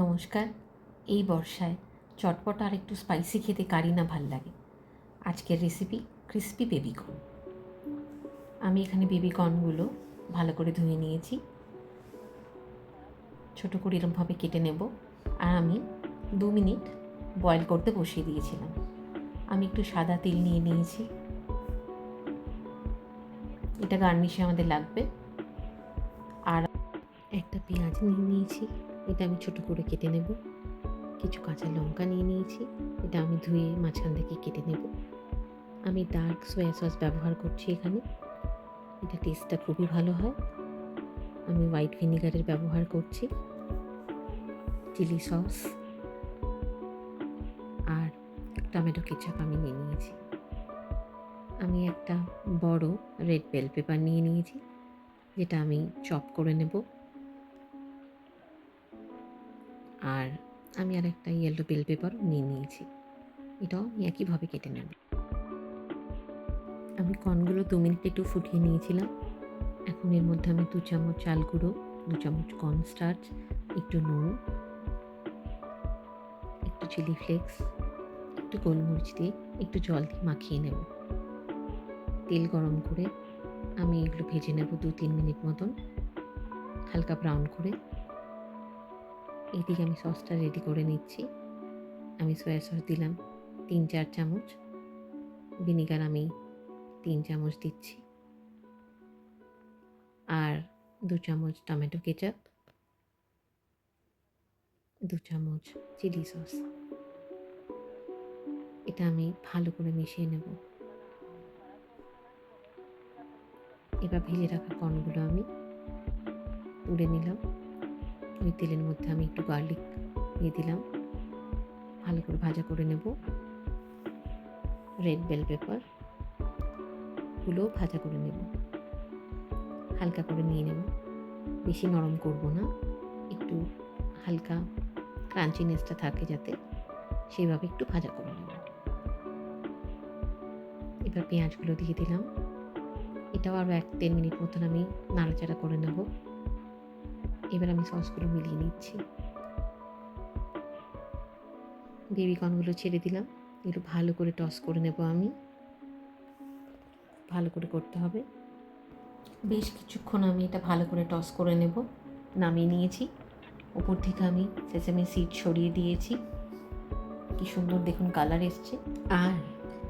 নমস্কার। এই বর্ষায় চটপট আর একটু স্পাইসি খেতে কারই না ভাল লাগে। আজকের রেসিপি ক্রিস্পি বেবিকর্ন। আমি এখানে বেবিকর্নগুলো ভালো করে ধুয়ে নিয়েছি, ছোটো করে এরমভাবে কেটে নেব। আর আমি 2 মিনিট বয়েল করতে বসিয়ে দিয়েছিলাম। আমি একটু সাদা তেল নিয়ে নিয়েছি, এটা গার্নিশে আমাদের লাগবে। আর একটা পেঁয়াজ নিয়ে নিয়েছি, এটা আমি ছোটো করে কেটে নেব। কিছু কাঁচা লঙ্কা নিয়ে নিয়েছি, এটা আমি ধুয়ে মাঝখান থেকে কেটে নেব। আমি ডার্ক সোয়া সস ব্যবহার করছি এখানে, এটা টেস্টটা খুবই ভালো হয়। আমি হোয়াইট ভিনিগারের ব্যবহার করছি, চিলি সস আর টমেটো কেচাপ আমি নিয়ে নিয়েছি। আমি একটা বড় রেড বেল পেপার নিয়ে নিয়েছি, যেটা আমি চপ করে নেব। আর আমি আর একটা ইয়েলো বেল পেপারও নিয়ে নিয়েছি, এটাও আমি একইভাবে কেটে নেব। আমি কর্নগুলো 2 মিনিট একটু ফুটিয়ে নিয়েছিলাম। এখন এর মধ্যে আমি 2 চামচ চাল গুঁড়ো, 2 চামচ কর্নস্টার্চ, একটু নুন, একটু চিলি ফ্লেক্স, একটু গোলমরিচ দিয়ে একটু জল দিয়ে মাখিয়ে নেব। তেল গরম করে আমি এগুলো ভেজে নেব 2-3 মিনিট মতন, হালকা ব্রাউন করে। এইদিকে আমি সসটা রেডি করে নিচ্ছি। আমি সয়া সস দিলাম 3-4 চামচ, ভিনিগার আমি 3 চামচ দিচ্ছি, আর 2 চামচ টমেটো কেচাপ, 2 চামচ চিলি সস। এটা আমি ভালো করে মিশিয়ে নেব। এবার ভেজে রাখা কর্নগুলো আমি তুলে নিলাম। ওই তেলের মধ্যে আমি একটু গার্লিক দিয়ে দিলাম, ভালো করে ভাজা করে নেব। রেড বেল পেপার গুলোও ভাজা করে নেব, হালকা করে নিয়ে নেব। বেশি নরম করব না, একটু হালকা ক্রাঞ্চিনেসটা থাকে যাতে, সেইভাবে একটু ভাজা করে নেব। এবার পেঁয়াজগুলো দিয়ে দিলাম, এটাও আরও 1-1.5 মিনিট মতন আমি নাড়াচাড়া করে নেব। এবার আমি সসগুলো মিলিয়ে নিচ্ছি। বেবিকর্নগুলো ছেড়ে দিলাম, একটু ভালো করে টস করে নেব। আমি ভালো করে করতে হবে, বেশ কিছুক্ষণ আমি এটা ভালো করে টস করে নেব। নামিয়ে নিয়েছি, ওপর থেকে আমি সেসামি সিড ছড়িয়ে দিয়েছি। কি সুন্দর দেখুন কালার এসছে, আর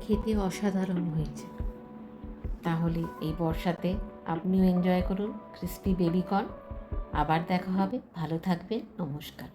খেতে অসাধারণ হয়েছে। তাহলে এই বর্ষাতে আপনিও এনজয় করুন ক্রিস্পি বেবিকর্ন। আবার দেখা হবে, ভালো থাকবেন, নমস্কার।